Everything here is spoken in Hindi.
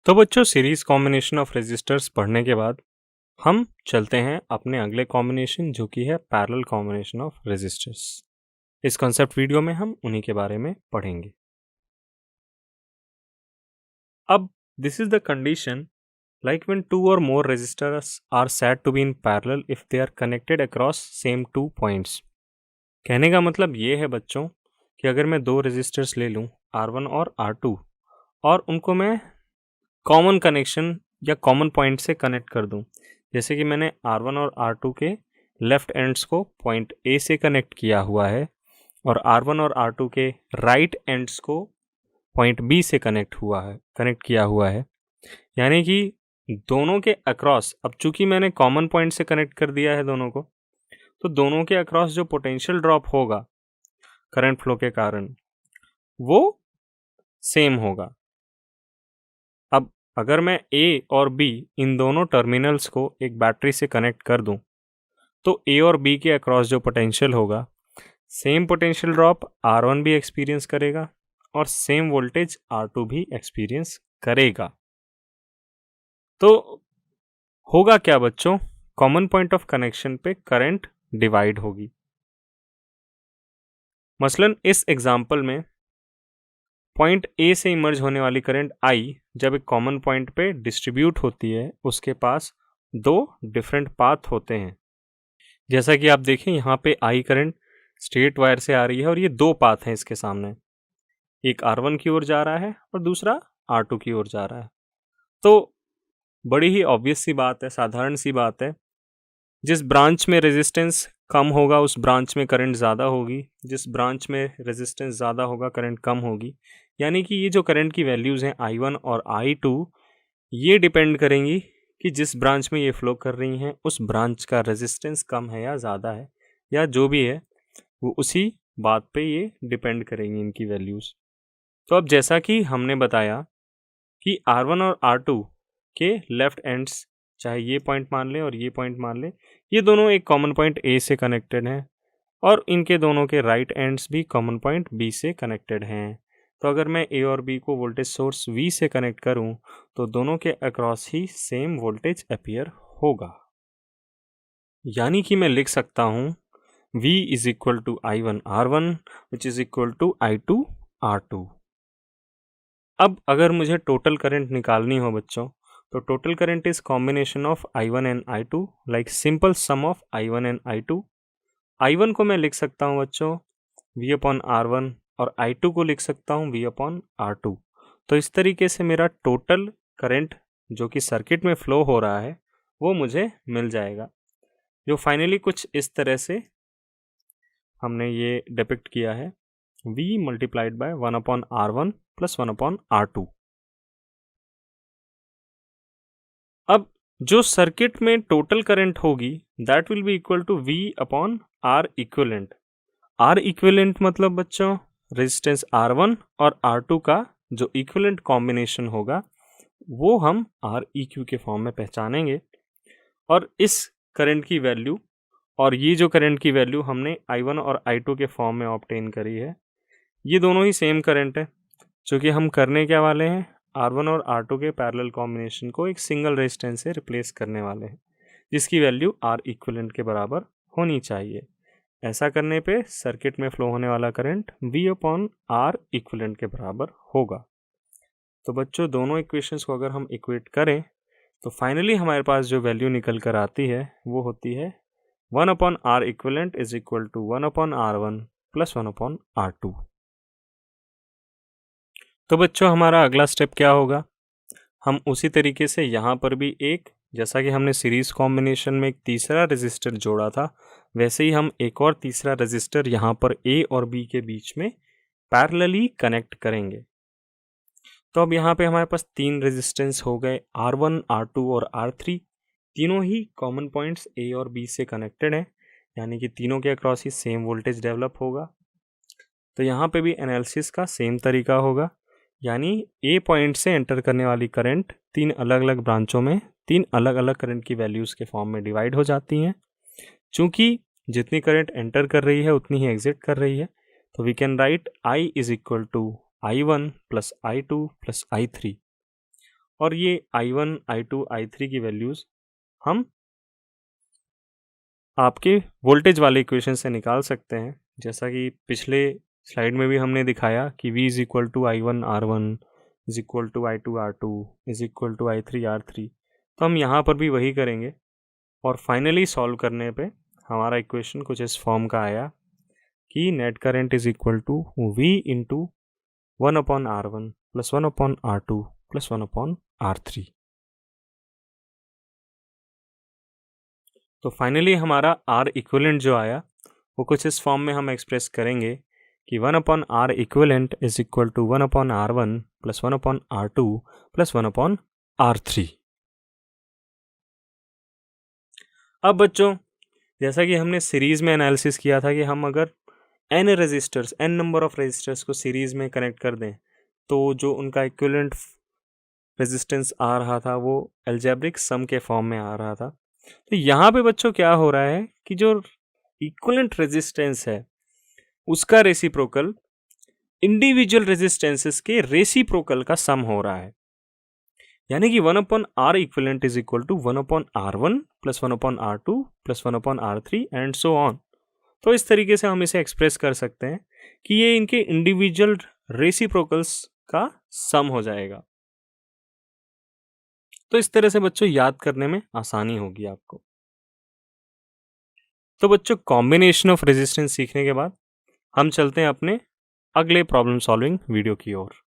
तो बच्चों सीरीज कॉम्बिनेशन ऑफ रेजिस्टर्स पढ़ने के बाद हम चलते हैं अपने अगले कॉम्बिनेशन जो कि है पैरेलल कॉम्बिनेशन ऑफ रेजिस्टर्स। इस कॉन्सेप्ट वीडियो में हम उन्हीं के बारे में पढ़ेंगे। अब this is the condition like when two or more resistors are said to be in parallel if they are connected across same two points। कहने का मतलब ये है बच्चों कि अगर मैं दो रेजिस्टर्स ले लूँ R1 और R2 और उनको मैं कॉमन कनेक्शन या कॉमन पॉइंट से कनेक्ट कर दूं, जैसे कि मैंने R1 और R2 के लेफ्ट एंड्स को पॉइंट A से कनेक्ट किया हुआ है और R1 और R2 के राइट एंड्स को पॉइंट B से कनेक्ट किया हुआ है। यानी कि दोनों के अक्रॉस, अब चूंकि मैंने कॉमन पॉइंट से कनेक्ट कर दिया है दोनों को, तो दोनों के अक्रॉस जो पोटेंशियल ड्रॉप होगा करंट फ्लो के कारण वो सेम होगा। अब अगर मैं A और B इन दोनों टर्मिनल्स को एक बैटरी से कनेक्ट कर दूं, तो A और B के अक्रॉस जो पोटेंशियल होगा, सेम पोटेंशियल ड्रॉप R1 भी एक्सपीरियंस करेगा और सेम वोल्टेज R2 भी एक्सपीरियंस करेगा। तो होगा क्या बच्चों, कॉमन पॉइंट ऑफ कनेक्शन पे करंट डिवाइड होगी। मसलन इस एग्जांपल में पॉइंट A से इमर्ज होने वाली करंट I जब एक कॉमन पॉइंट पे डिस्ट्रीब्यूट होती है, उसके पास दो डिफरेंट पाथ होते हैं। जैसा कि आप देखें यहाँ पे I करंट स्ट्रेट वायर से आ रही है और ये दो पाथ हैं इसके सामने, एक R1 की ओर जा रहा है और दूसरा R2 की ओर जा रहा है। तो बड़ी ही ऑब्वियस सी बात है, साधारण सी बात है, जिस ब्रांच में रेजिस्टेंस कम होगा उस ब्रांच में करंट ज़्यादा होगी, जिस ब्रांच में रेजिस्टेंस ज़्यादा होगा करंट कम होगी। यानी कि ये जो करंट की वैल्यूज़ हैं I1 और I2, ये डिपेंड करेंगी कि जिस ब्रांच में ये फ्लो कर रही हैं उस ब्रांच का रेजिस्टेंस कम है या ज़्यादा है, या जो भी है वो उसी बात पे ये डिपेंड करेंगी इनकी वैल्यूज़। तो अब जैसा कि हमने बताया कि R1 और R2 के लेफ्ट एंड्स, चाहे ये पॉइंट मान लें और ये पॉइंट मान लें, ये दोनों एक कॉमन पॉइंट A से कनेक्टेड हैं और इनके दोनों के राइट एंड्स भी कॉमन पॉइंट B से कनेक्टेड हैं। तो अगर मैं A और B को वोल्टेज सोर्स V से कनेक्ट करूं, तो दोनों के अक्रॉस ही सेम वोल्टेज अपीयर होगा। यानी कि मैं लिख सकता हूं V is equal to I1 R1 which is equal to I2 R2। अब अगर मुझे टोटल करंट निकालनी हो बच्चों, तो total current is combination of I1 and I2, like simple some of I1 and I2। I1 को मैं लिख सकता हूँ बच्चों V अपॉन R1 और I2 को लिख सकता हूँ V अपॉन R2। तो इस तरीके से मेरा टोटल करंट जो कि सर्किट में फ्लो हो रहा है वो मुझे मिल जाएगा, जो फाइनली कुछ इस तरह से हमने ये डिपिक्ट किया है, V multiplied by 1 upon R1 plus 1 upon R2। अब जो सर्किट में टोटल करंट होगी that will be equal to V upon R equivalent. R equivalent मतलब बच्चों रेजिस्टेंस R1 और R2 का जो इक्विवेलेंट कॉम्बिनेशन होगा वो हम REQ के फॉर्म में पहचानेंगे। और इस करंट की वैल्यू और ये जो करंट की वैल्यू हमने I1 और I2 के फॉर्म में ऑब्टेन करी है, ये दोनों ही सेम करंट है, क्योंकि हम करने क्या वाले हैं, R1 और R2 के पैरेलल कॉम्बिनेशन को एक सिंगल रेजिस्टेंस से रिप्लेस करने वाले हैं, जिसकी वैल्यू R इक्विवेलेंट के बराबर होनी चाहिए। ऐसा करने पे सर्किट में फ्लो होने वाला current V upon R equivalent के बराबर होगा। तो बच्चों दोनों इक्वेशंस को अगर हम इक्वेट करें तो फाइनली हमारे पास जो वैल्यू निकल कर आती है वो होती है 1 upon R equivalent is equal to 1 upon R1 plus 1 upon R2। तो बच्चों हमारा अगला स्टेप क्या होगा, हम उसी तरीके से यहाँ पर भी एक, जैसा कि हमने सीरीज कॉम्बिनेशन में एक तीसरा रेजिस्टर जोड़ा था, वैसे ही हम एक और तीसरा रेजिस्टर यहाँ पर A और B के बीच में पैरेलली कनेक्ट करेंगे। तो अब यहाँ पे हमारे पास तीन रेजिस्टेंस हो गए, R1, R2 और R3, तीनों ही कॉमन पॉइंट्स A और B से कनेक्टेड हैं, यानी कि तीनों के अक्रॉस ही सेम वोल्टेज डेवलप होगा। तो यहाँ पे भी एनालिसिस का सेम तरीका होगा, यानी A पॉइंट से एंटर करने वाली करंट तीन अलग अलग ब्रांचों में तीन अलग अलग करंट की वैल्यूज़ के फॉर्म में डिवाइड हो जाती हैं। चूँकि जितनी करंट एंटर कर रही है उतनी ही एग्जिट कर रही है, तो we can write I is equal to I1 plus I2 plus I3। और ये I1, I2, I3 की वैल्यूज़ हम आपके वोल्टेज वाले इक्वेशन से निकाल सकते हैं, जैसा कि पिछले स्लाइड में भी हमने दिखाया कि V is equal to I1 R1 is equal to I2 R2 is equal to I3 R3। तो हम यहाँ पर भी वही करेंगे और फाइनली सॉल्व करने पे हमारा इक्वेशन कुछ इस फॉर्म का आया कि net current is equal to V into 1/R1 plus 1/R2 plus 1/R3। तो फाइनली हमारा R इक्विवेलेंट जो आया वो कुछ इस फॉर्म में हम एक्सप्रेस करेंगे कि 1/R equivalent is equal to 1/R1 plus 1/R2 plus 1/R3। अब बच्चों, जैसा कि हमने सीरीज में एनालिसिस किया था कि हम अगर n नंबर ऑफ रेजिस्टर्स को सीरीज में कनेक्ट कर दें तो जो उनका इक्विवेलेंट रेजिस्टेंस आ रहा था वो अलजेब्रिक सम के फॉर्म में आ रहा था। तो यहाँ पे बच्चों क्या हो रहा है कि जो इक्विवेलेंट रेजिस्टेंस है उसका रेसिप्रोकल इंडिविजुअल रेजिस्टेंसेस के रेसिप्रोकल का सम हो रहा है, यानी कि 1/R equivalent is equal to 1/R1 plus 1/R2 plus 1/R3 and so on. तो इस तरीके से हम इसे एक्सप्रेस कर सकते हैं कि ये इनके इंडिविजुअल रेसिप्रोकल्स का सम हो जाएगा। तो इस तरह से बच्चों याद करने में आसानी होगी आपको। तो बच्चों, कॉम्बिनेशन ऑफ रेजिस्टेंस सीखने के बाद हम चलते हैं अपने अगले प्रॉब्लम सॉल्विंग वीडियो की ओर।